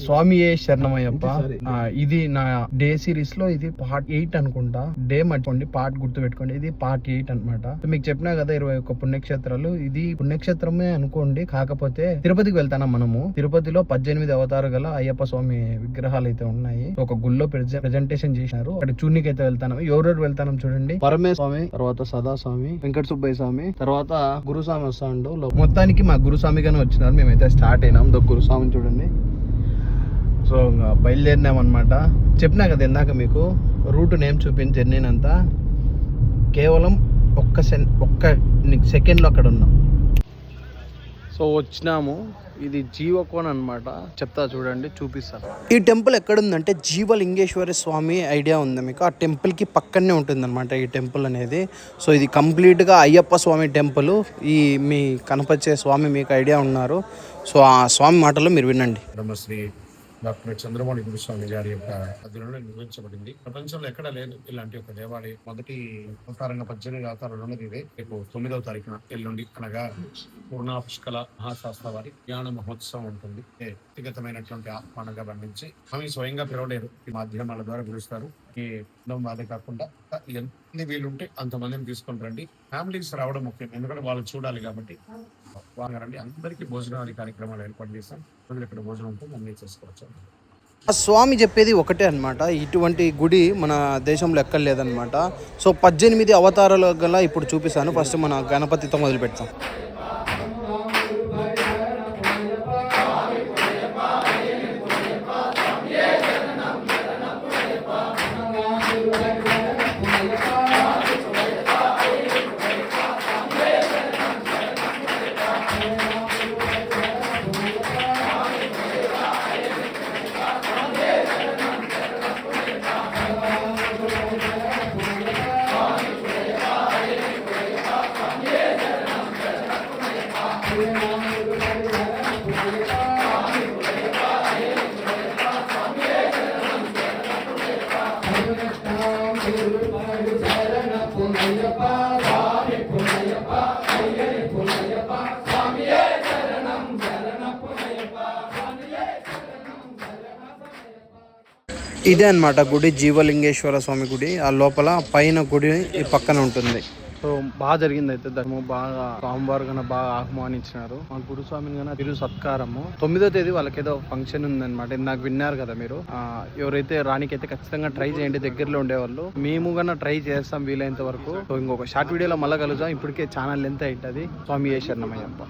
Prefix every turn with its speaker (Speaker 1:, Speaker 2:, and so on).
Speaker 1: స్వామియే శరణమయ్యప్ప. ఇది నా డే సిరీస్ లో ఇది పార్ట్ 8 అనుకుంటా. డే మర్చిపోండి, పార్ట్ గుర్తు పెట్టుకోండి. ఇది పార్ట్ 8 అనమాట. మీకు చెప్పినా కదా 21 పుణ్యక్షేత్రాలు. ఇది పుణ్యక్షేత్రమే అనుకోండి, కాకపోతే తిరుపతికి వెళ్తానా మనము. తిరుపతిలో 18 అవతారు గల అయ్యప్ప స్వామి విగ్రహాలు అయితే ఉన్నాయి. ఒక గుళ్ళో ప్రెజెంటేషన్ చేసినారు. అక్కడ చూడనికి అయితే వెళ్తాను. ఎవరెవరు వెళ్తాను చూడండి. పరమే స్వామి, తర్వాత సదాస్వామి, వెంకట సుబ్బయ్య స్వామి, తర్వాత గురుస్వామి వస్తాడు. మొత్తానికి మా గురుస్వామి గానే వచ్చినారు. మేమైతే స్టార్ట్ అయినాం. గురుస్వామిని చూడండి. సో బయలుదేరినాం అనమాట. చెప్పినా కదా ఇందాక మీకు రూట్ నేమ్ చూపించి జర్నీనంతా కేవలం ఒక్క సెకండ్లో అక్కడ ఉన్నాం. సో వచ్చినాము. ఇది జీవకోన్ అనమాట. చెప్తా చూడండి, చూపిస్తాను. ఈ టెంపుల్ ఎక్కడుందంటే జీవలింగేశ్వర స్వామి ఐడియా ఉంది మీకు. ఆ టెంపుల్కి పక్కనే ఉంటుంది అనమాట ఈ టెంపుల్ అనేది. సో ఇది కంప్లీట్గా అయ్యప్ప స్వామి టెంపుల్. ఈ మీ కనపచ్చే స్వామి మీకు ఐడియా ఉన్నారు. సో ఆ స్వామి మాటలు మీరు వినండి.
Speaker 2: బ్రహ్మశ్రీ డాక్టర్ చంద్రమౌళి గురుస్వామి గారి యొక్క అధ్యయనంలో నిర్మించబడింది. ప్రపంచంలో ఎక్కడా లేదు ఇలాంటి ఒక దేవాలయం. మొదటి అవతారంగా 18 అవతారంలో ఇదే. రేపు 9వ తారీఖున ఎల్లుండి అనగా పూర్ణ పుష్కల మహాశాస్త్ర వారి జ్ఞాన మహోత్సవం ఉంటుంది. వ్యక్తిగతమైనటువంటి ఆహ్వానంగా బంధించి ఆమె స్వయంగా పిలవలేరు, ఈ మాధ్యమాల ద్వారా పిలుస్తారు. ఈ అదే కాకుండా ఎన్ని వీలుంటే అంతమందిని తీసుకొని రండి. ఫ్యామిలీస్ రావడం ముఖ్యం, ఎందుకంటే వాళ్ళు చూడాలి కాబట్టి రండి. అందరికీ భోజనాది కార్యక్రమాలు ఏర్పాటు చేస్తాం. ఇక్కడ భోజనం ఉంటుంది, అన్ని చేసుకోవచ్చు.
Speaker 1: ఆ స్వామి చెప్పేది ఒకటే అనమాట. ఇటువంటి గుడి మన దేశంలో ఎక్కడ లేదనమాట. సో 18 అవతారాలు గల ఇప్పుడు చూపిస్తాను. ఫస్ట్ మన గణపతితో మొదలు పెడతాం. ఇదే అనమాట గుడి, జీవలింగేశ్వర స్వామి గుడి. ఆ లోపల పైన గుడి ఈ పక్కన ఉంటుంది. సో బాగా జరిగింది అయితే ధర్మం. బాగా స్వామివారు కన్నా బాగా ఆహ్వానించినారు. మా గురుస్వామిని కన్నా తిరుగు సత్కారము. 9వ తేదీ వాళ్ళకి ఏదో ఫంక్షన్ ఉందన్నమాట. నాకు విన్నారు కదా మీరు. ఎవరైతే రానికైతే ఖచ్చితంగా ట్రై చేయండి, దగ్గరలో ఉండేవాళ్ళు. మేము కన్నా ట్రై చేస్తాం వీలైనంత వరకు. సో ఇంకొక షార్ట్ వీడియోలో మళ్ళీ కలుద్దాం. ఇప్పటికే ఛానల్ ఎంత అవుతుంది. స్వామి శరణమయ్యప్ప.